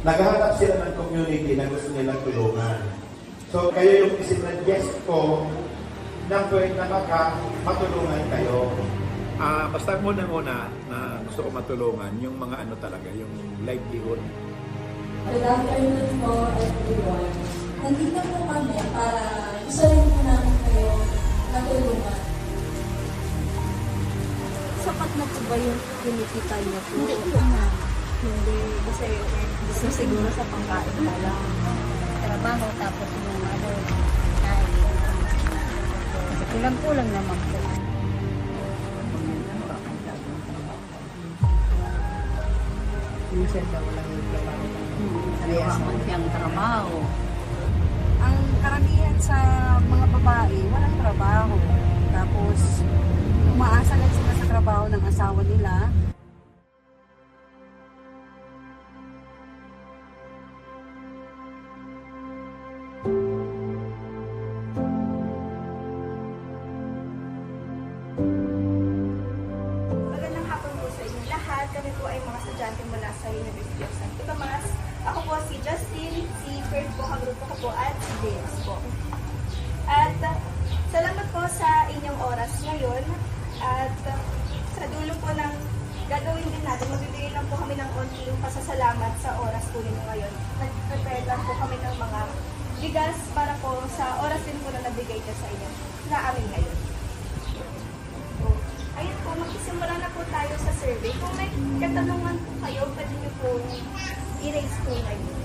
Naghahanap sila ng community na gusto nilang tulungan. So, kayo yung isinag-guest ko na pwede na matulungan kayo. Basta muna na gusto ko matulungan yung mga ano talaga, yung livelihood. Good afternoon po, everyone. Nandito po kami para isarin po namin kayo natulungan. Sapat na po ba yung kinikita niyo po? Hindi, kasi gusto siguro sa pangkain na lang. Trabaho tapos yung ano, kain. Kasi kulang-kulang naman po. Minsan daw walang trabaho. Kaya siyang trabaho. Ang karamihan sa mga babae, walang trabaho. Tapos, umaasa lang sila sa trabaho ng asawa nila. Magandang hapon po sa inyo lahat. Kami po ay mga estudyante mula sa University of Santo Tomas. Ako po si Justin, si Kurt po, kagrupo ko po, at si James po. At salamat po sa inyong oras ngayon. At sa dulo po ng gagawin din natin, magbibigay lang po kami ng konting pasasalamat sa oras po ninyo ngayon. Nag-prepare lang po kami ng mga bigas para po sa oras din po na nabigay ka sa inyo na amin ngayon. Ayun po, magsisimula na po tayo sa survey. Kung may katanungan po kayo, pwede niyo po i-raise po ngayon.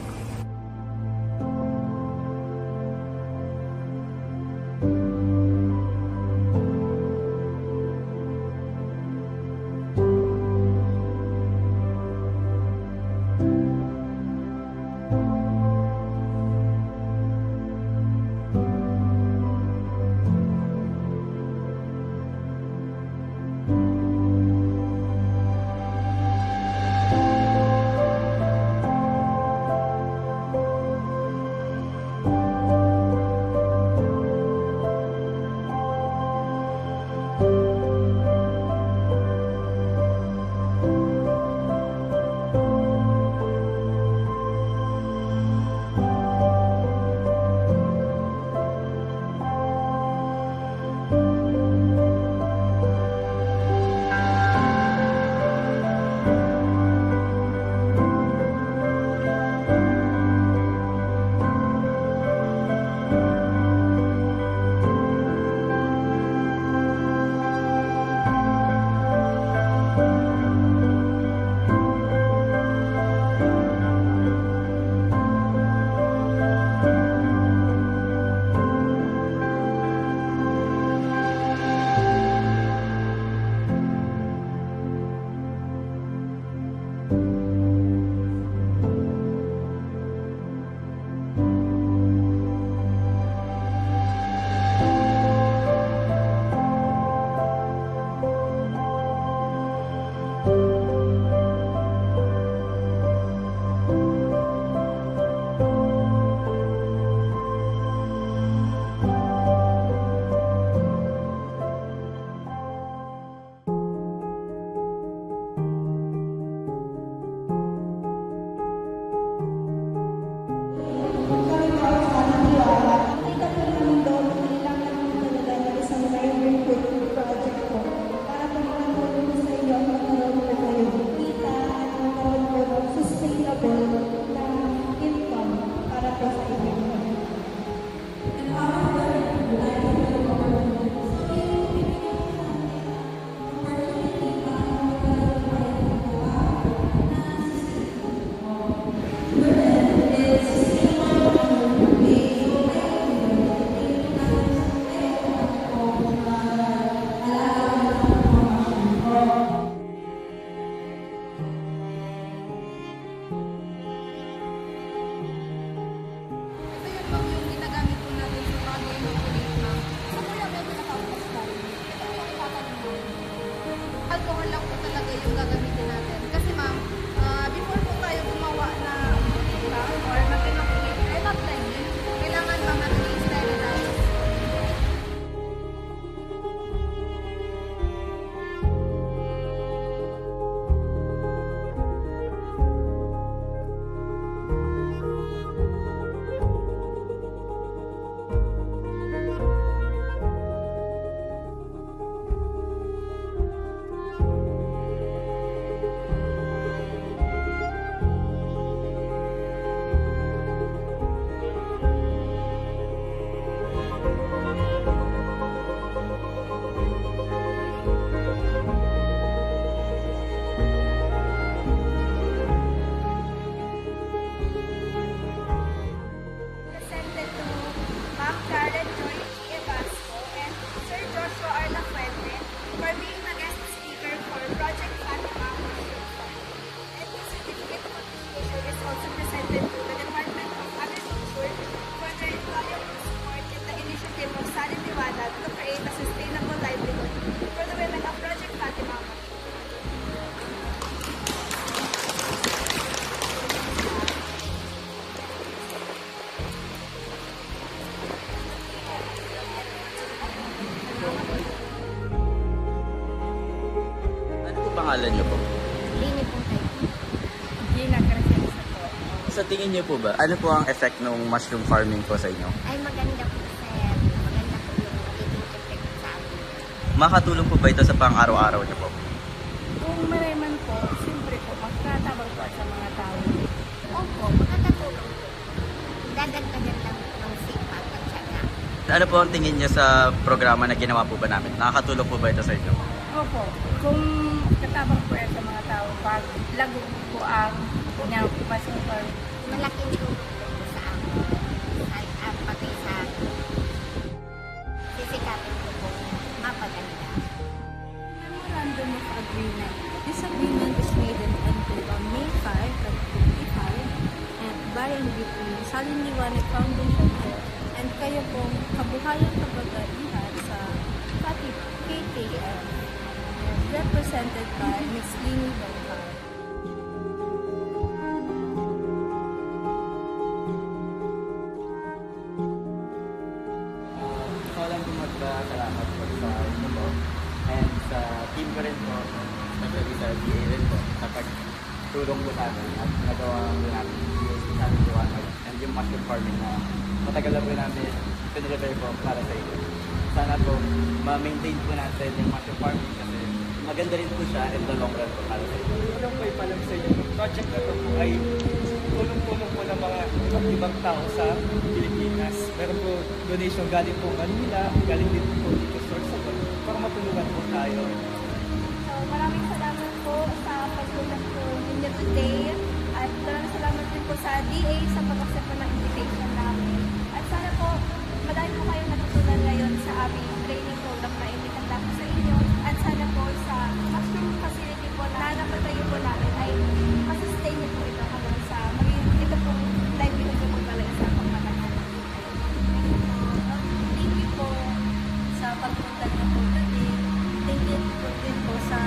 pangalan niyo po? Lini po tayo. Gina Crescenza po. Sa tingin niyo po ba, ano po ang effect ng mushroom farming po sa inyo? Ay maganda po sir. Maganda po yung magiging effect sa amin. Makatulong po ba ito sa pang-araw-araw niyo po? Kung mareman po, siyempre po, magkatabang po sa mga tao. Opo, makakatulong po. Dadagdagan lang po ng sipag at syaga. Ano po ang tingin niyo sa programa na ginawa po ba namin? Nakakatulong po ba ito sa inyo? Opo, kung katabang po yan sa mga tao, pag lago po ang masipag, Malaking tulong po sa amin. At pati sa sisikapin ko po mapaganda. Memorandum of Agreement. This agreement is made until May 5, 2025 and by and between Saling Liwanag Foundation po and kayo pong kabuhayang kababaihan sa Fatih KKM and represented by Ms. Lini Bangkar. Gusto ko lang po magpasalamat po sa inyo po and sa team ko rin po, especially sa DA rin po, sa pagtulong po sa amin at nagawa po namin yung Saling Liwanag and yung mushroom farming na matagal na po namin pinrepare po para sa inyo. Sana po ma-maintain po natin yung mushroom farming kasi maganda rin po siya in the long run po para sa inyo. Alam ko ipalam sa inyo, yung project na ito po ay tulong-tulong po ng mga ibang tao sa Pilipinas. Meron po donation galing po Manila, galing din po dito sa Sorsogon para matulungan po tayo. So, maraming salamat po sa pagtulong po ninyo today. At maraming salamat din po sa DA sa pag-accept po ng invitation namin. At sana po, madami po kayong natutunan ngayon sa aming training program na initanda po sa inyo. At sana po sa mushroom facility po na napatayo po namin ay masustain niyo po ito hanggang sa maging ito po livelihood niyo po talaga sa pagmamahal. Thank you po sa pagpunta niyo po today. Thank you po din po sa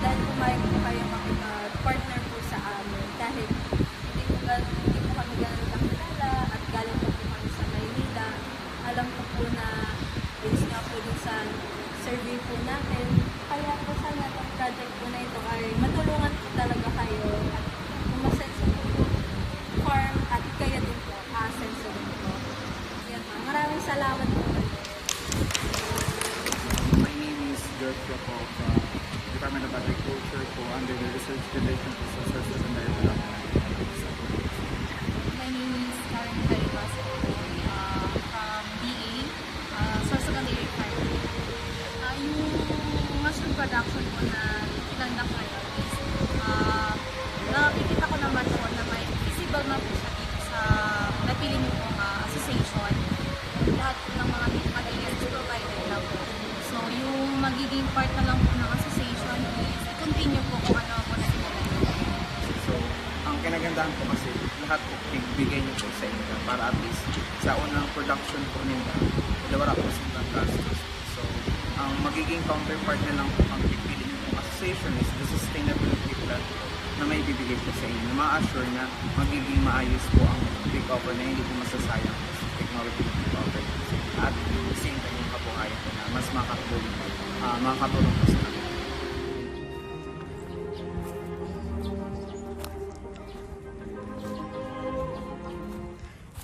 dahil pumayag po kayo makipag-partner po sa amin dahil hindi po kami ganun kakilala at galing po kami sa Maynila. Alam ko po na based nga po din sa survey po natin. Kaya po sana itong project po na ito ay matulungan po talaga kayo at umasenso po farm at kaya din po asenso din po. Yan po. Maraming salamat po. My name is George Propo from Department of Agriculture po under the Research Division of Resources and Development. My name is Karen Caribas from DA, Sorsogon Dairy Farm. Yung mushroom production po na itlanda ko ngayon is nakikita ko naman po na may visible na po siya dito sa napili niyo pong association. Lahat po ng mga materials provided na po. So yung magiging part na lang po ng association is continue po kung ano po na So, ang kinagandahan po kasi lahat po bigay niyo po sa inyo para at least sa unang production po nila, wala po silang gastos. So, ang magiging counterpart na lang po ang pipili niyo po association is the sustainability plan na may bibigay po sa inyo na ma-assure na magiging maayos po ang take-over na hindi po masasayang po sa technology na take-over at same time yung kabuhayan po na mas makatulong po sa kanila.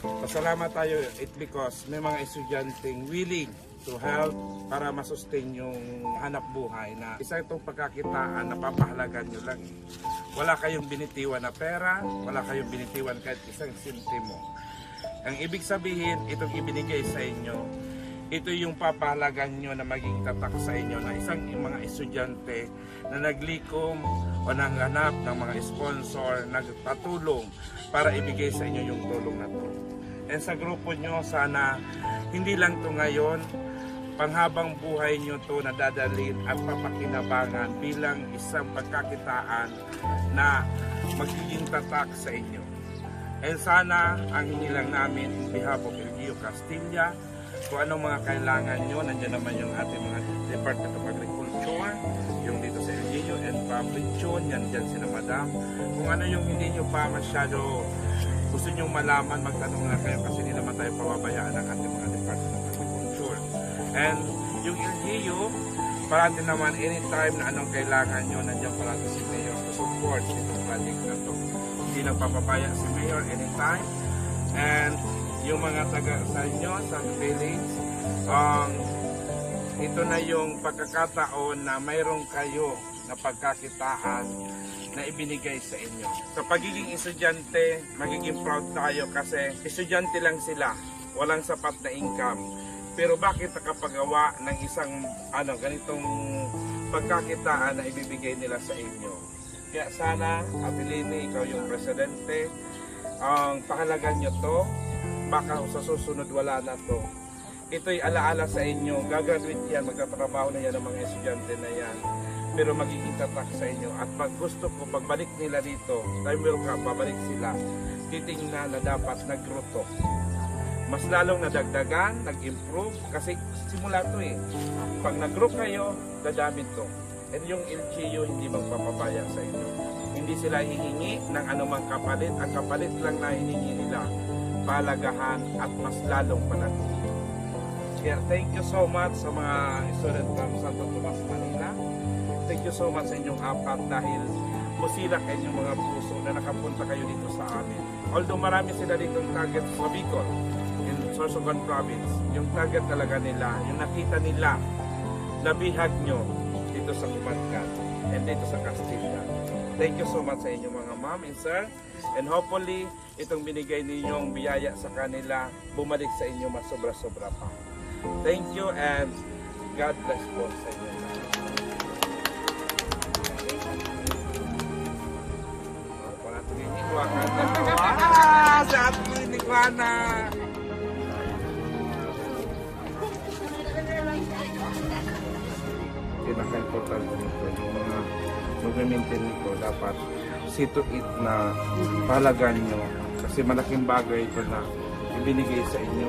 Pasalamat tayo it because may mga estudyanteng willing to help para masustain yung hanap buhay na isa itong pagkakitaan na papahalagan nyo lang. Wala kayong binitiwan na pera, wala kayong binitiwan kahit isang sentimo. Ang ibig sabihin, itong ibinigay sa inyo, ito yung papahalagan nyo na maging tatak sa inyo na isang mga estudyante na naglikom o nanghanap ng mga sponsor, nagpatulong para ibigay sa inyo yung tulong na to. And sa grupo nyo, sana hindi lang to ngayon, panghabang buhay nyo to na dadalhin at papakinabangan bilang isang pagkakitaan na magiging tatak sa inyo. And sana ang hinilang namin in behalf of LGU Castilla, kung anong mga kailangan nyo, nandiyan naman yung ating mga Department of Agriculture, yung dito sa LGU and Public Chon, yan dyan sila madam. Kung ano yung hindi nyo pa masyado gusto nyo malaman, magtanong lang kayo kasi hindi naman tayo pababayaan ng ating mga Department of Agriculture. And yung LGU, parati naman anytime na anong kailangan nyo, nandiyan parati si Mayor to support itong project na to. Hindi lang papapaya si Mayor anytime. And yung mga taga sa inyo, sa village, ito na yung pagkakataon na mayroong kayo na pagkakitaan na ibinigay sa inyo. Sa pagiging estudyante, magiging proud tayo kasi estudyante lang sila, walang sapat na income. Pero bakit nakapagawa ng isang ganitong pagkakitaan na ibibigay nila sa inyo? Kaya sana, Ate Lini, ikaw yung presidente, pahalagan nyo to, baka sa susunod wala na to. Ito'y alaala sa inyo, gagraduate yan, magtatrabaho na yan ng mga estudyante na yan, pero magiging tatak sa inyo. At pag gusto ko, pagbalik nila dito, time will come, babalik sila, titingnan na dapat nagruto. Mas lalong nadagdagan, nag-improve, kasi simula to eh. Pag nag-group kayo, dadamit to. And yung LGU hindi magpapabaya sa inyo. Hindi sila hihingi ng anumang kapalit. Ang kapalit lang na hihingi nila, palagahan at mas lalong panatili. Kaya thank you so much sa mga student from Santo Tomas, Manila. Thank you so much sa inyong apat dahil musilak inyong mga puso na nakapunta kayo dito sa amin. Although marami sila dito target sa Bicol, in Sorsogon Province, yung target talaga nila, yung nakita nila, nabihag nyo dito sa Kumatkat and dito sa Castilla. Thank you so much sa inyong mga ma'am and sir, and hopefully itong binigay ninyong biyaya sa kanila bumalik sa inyo mas sobra-sobra pa. Thank you and God bless po sa inyo. Si Ate Nikwana! Pinaka-importante nito, yung mga mag-maintain nito, dapat see to it na palagan nyo kasi malaking bagay ito na ibinigay sa inyo.